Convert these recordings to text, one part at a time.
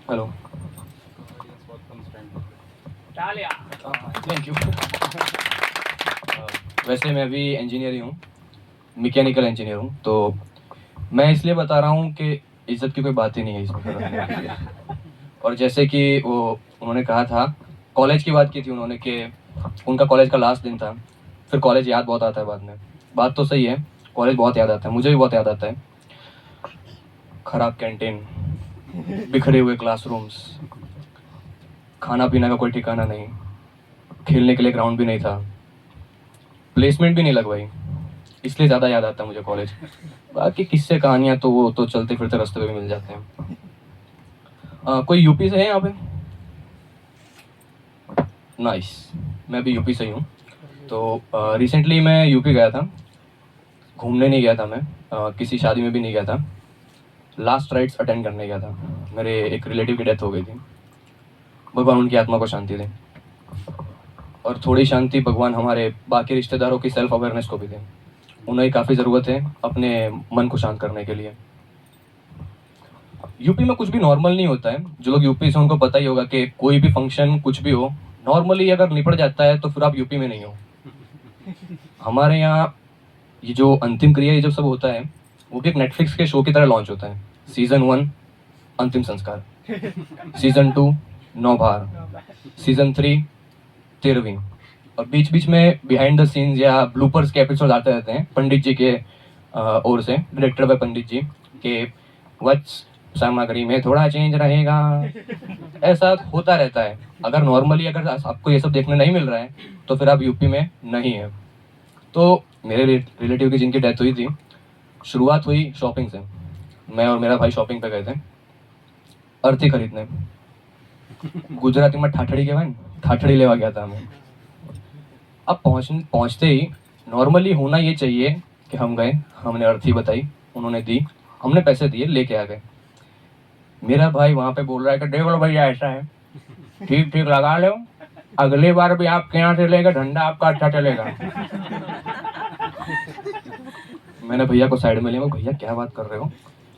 Hello. Thank you. वैसे मैं भी इंजीनियर ही हूँ, मैकेनिकल इंजीनियर हूँ, तो मैं इसलिए बता रहा हूँ कि इज्जत की कोई बात ही नहीं है इसमें फिर रखने के लिए। और जैसे कि वो उन्होंने कहा था, कॉलेज की बात की थी उन्होंने कि उनका कॉलेज का लास्ट दिन था, फिर कॉलेज याद बहुत आता है बाद में। बात तो सही है, कॉलेज बहुत याद आता है, मुझे भी बहुत याद आता है। खराब कैंटीन, बिखरे हुए क्लासरूम्स, खाना पीना का कोई ठिकाना नहीं, खेलने के लिए ग्राउंड भी नहीं था, प्लेसमेंट भी नहीं लगवाई, इसलिए ज़्यादा याद आता है मुझे कॉलेज। बाकी किस्से कहानियाँ तो वो तो चलते फिरते रास्ते पे भी मिल जाते हैं। कोई यूपी से है यहाँ पे? नाइस। मैं भी यूपी से ही हूँ। तो रिसेंटली मैं यूपी गया था, घूमने नहीं गया था मैं, किसी शादी में भी नहीं गया था, लास्ट राइट्स अटेंड करने गया था। मेरे एक रिलेटिव की डेथ हो गई थी, भगवान उनकी आत्मा को शांति दे। और थोड़ी शांति भगवान हमारे बाकी रिश्तेदारों की सेल्फ अवेयरनेस को भी दें, उन्हें काफ़ी ज़रूरत है अपने मन को शांत करने के लिए। यूपी में कुछ भी नॉर्मल नहीं होता है, जो लोग यूपी से उनको पता ही होगा कि कोई भी फंक्शन कुछ भी हो, नॉर्मली अगर निपट जाता है तो फिर आप यूपी में नहीं हो। हमारे यहाँ ये जो अंतिम क्रिया ये जब सब होता है, वो भी एक नेटफ्लिक्स के शो की तरह लॉन्च होता है। सीजन 1 अंतिम संस्कार, सीजन 2 नौभार, सीजन 3 13वीं, और बीच बीच में बिहाइंड द सीन्स या ब्लूपर्स के एपिसोड आते रहते हैं पंडित जी के ओर से, डायरेक्टर बाय पंडित जी के, वत्स सामग्री में थोड़ा चेंज रहेगा, ऐसा होता रहता है। अगर नॉर्मली अगर आपको ये सब देखने नहीं मिल रहा है तो फिर आप यूपी में नहीं है। तो मेरे रिलेटिव की जिनकी डेथ हुई थी, शुरुआत हुई शॉपिंग से। मैं और मेरा भाई शॉपिंग पे गए थे अर्थी खरीदने। गुजराती में ठाठड़ी के भाई, ठाठड़ी लेवा गया था हमें। अब पहुंचते ही नॉर्मली होना ये चाहिए कि हम गए, हमने अर्थी बताई, उन्होंने दी, हमने पैसे दिए, लेके आ गए। मेरा भाई वहां पे बोल रहा है कि देख लो भैया ऐसा है, ठीक ठीक लगा लो, अगली बार भी आपके यहाँ से लेगा धंधा आपका अच्छा चलेगा। मैंने भैया को साइड में लिया, भैया क्या बात कर रहे हो,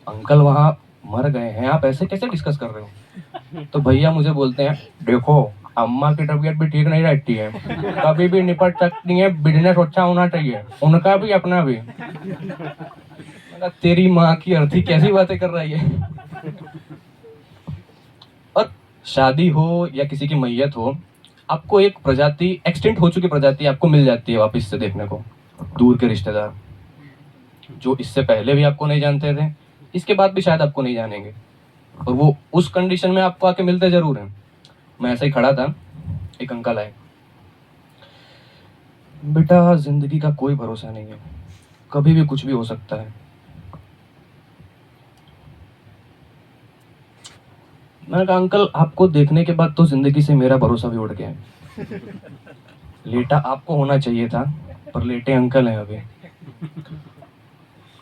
अंकल वहां मर गए हैं, आप ऐसे कैसे डिस्कस कर रहे हो? तो भैया मुझे बोलते हैं, देखो अम्मा की तबीयत भी ठीक नहीं रहती है, कभी भी निपट सकती है, बिजनेस अच्छा होना चाहिए, उनका भी अपना भी। मैंने तेरी माँ की अर्थी कैसी बातें कर रही है। और शादी हो या किसी की मैयत हो, आपको एक प्रजाति, एक्सटेंट हो चुकी प्रजाति आपको मिल जाती है वापस से देखने को, दूर के रिश्तेदार जो इससे पहले भी आपको नहीं जानते थे, इसके बाद भी शायद आपको नहीं जानेंगे, और वो उस कंडीशन में आपको आके मिलते जरूर हैं। मैं ऐसा ही खड़ा था, एक अंकल आए, बेटा जिंदगी का कोई भरोसा नहीं है, कभी भी कुछ भी हो सकता है। मैंने कहा अंकल आपको देखने के बाद तो जिंदगी से मेरा भरोसा भी उड़ गया है। लेटा आपको होना चाहिए था, पर लेटे अंकल हैं अभी।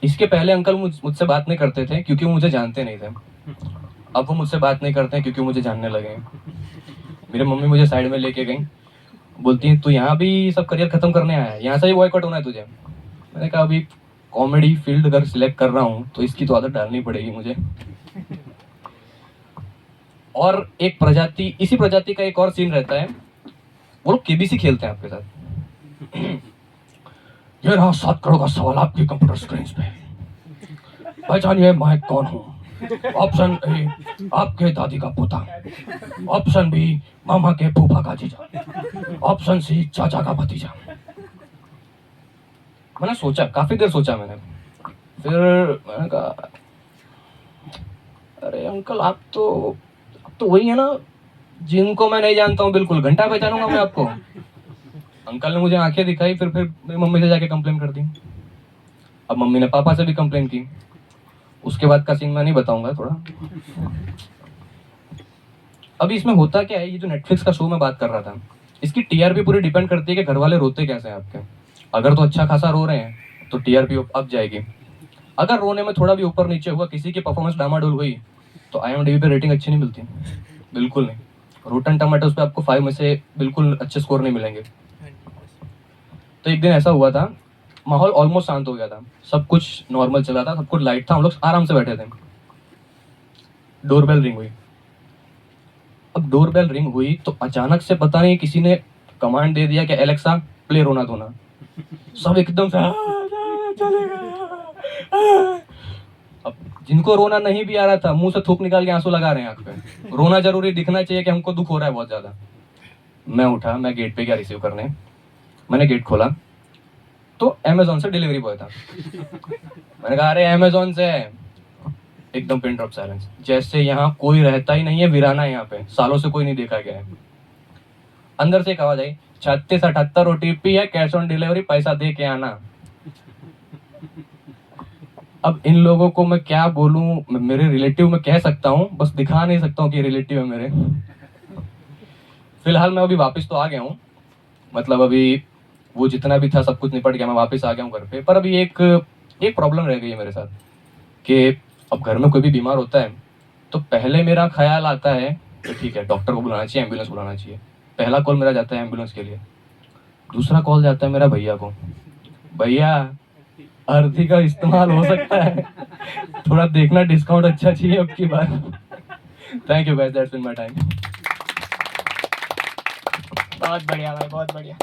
इसके पहले अंकल मुझसे बात नहीं करते थे क्योंकि वो मुझे जानते नहीं थे, अब वो मुझसे बात नहीं करते हैं क्योंकि मुझे जानने लगे हैं। मेरी मम्मी मुझे साइड में लेके गई, बोलती है तू यहाँ भी सब करियर खत्म करने आया है, यहाँ से ही बॉयकॉट होना है तुझे। मैंने कहा अभी कॉमेडी फील्ड अगर सिलेक्ट कर रहा हूँ तो इसकी तो आदत डालनी पड़ेगी मुझे। और एक प्रजाति, इसी प्रजाति का एक और सीन रहता है, वो लोग केबीसी खेलते हैं आपके साथ। ये रहा 7 करोड़ का सवाल आपकी कंप्यूटर स्क्रीन पे, पहचानिए मैं कौन हूँ। ऑप्शन ए आपके दादी का पोता, ऑप्शन बी मामा के फूफा का जीजा, ऑप्शन सी चाचा का भतीजा। मैंने सोचा, काफी देर सोचा मैंने, फिर मैंने कहा अरे अंकल आप तो वही है ना जिनको मैं नहीं जानता हूँ, बिल्कुल घंटा पहचानूंगा मैं आपको। अंकल ने मुझे आंखें दिखाई, फिर मेरी मम्मी से जाके कंप्लेन कर दी। अब मम्मी ने पापा से भी कंप्लेन की, उसके बाद का सीन मैं नहीं बताऊंगा थोड़ा। अभी इसमें होता क्या है, ये जो नेटफ्लिक्स का शो मैं बात कर रहा था, इसकी टीआरपी पूरी डिपेंड करती है कि घर वाले रोते कैसे हैं आपके। अगर तो अच्छा खासा रो रहे हैं तो टीआरपी अप जाएगी। अगर रोने में थोड़ा भी ऊपर नीचे हुआ, किसी की परफॉर्मेंस डामाडोल हुई, तो IMDb पे रेटिंग अच्छी नहीं मिलती, बिल्कुल नहीं। रोटन टमाटोज पे आपको 5 में से बिल्कुल अच्छे स्कोर नहीं मिलेंगे। तो एक दिन ऐसा हुआ था, माहौल ऑलमोस्ट शांत हो गया था, सब कुछ नॉर्मल चला था, सब कुछ लाइट था, हम लोग आराम से बैठे थे। डोरबेल रिंग हुई, अब डोरबेल रिंग हुई तो अचानक से पता नहीं किसी ने कमांड दे दिया कि एलेक्सा प्ले रोना धोना। सब एकदम से चलेगा। अब जिनको रोना नहीं भी आ रहा था मुंह से थूक निकाल के आंसू लगा रहे हैं आंख पे। रोना जरूरी दिखना चाहिए कि हमको दुख हो रहा है बहुत ज्यादा। मैं उठा, मैं गेट पे गया रिसीव करने। मैंने गेट खोला तो अमेजोन से डिलीवरी बॉय था। मैंने कहा अरे अमेजोन से है। एकदम पिन ड्रॉप साइलेंस, जैसे यहाँ कोई रहता ही नहीं है, वीराना है यहाँ पे, सालों से कोई नहीं देखा गया है। अंदर से एक आवाज आई, 3678 OTP है, कैश ऑन डिलीवरी, पैसा दे के आना। अब इन लोगों को मैं क्या बोलूं, मेरे रिलेटिव में कह सकता हूँ, बस दिखा नहीं सकता हूँ कि रिलेटिव है मेरे। फिलहाल मैं अभी वापस तो आ गया हूँ, मतलब अभी वो जितना भी था सब कुछ निपट गया, मैं वापस आ गया हूँ घर पे। पर अभी एक प्रॉब्लम रह गई है मेरे साथ कि अब घर में कोई भी बीमार होता है तो पहले मेरा ख्याल आता है कि ठीक है डॉक्टर को बुलाना चाहिए, एम्बुलेंस बुलाना चाहिए। पहला कॉल मेरा जाता है एम्बुलेंस के लिए। दूसरा कॉल जाता है मेरा भैया को, भैया अर्थी का इस्तेमाल हो सकता है, थोड़ा देखना डिस्काउंट अच्छा चाहिए अब की बार। Thank you guys, that's been my time. बहुत बढ़िया भाई, बहुत बढ़िया।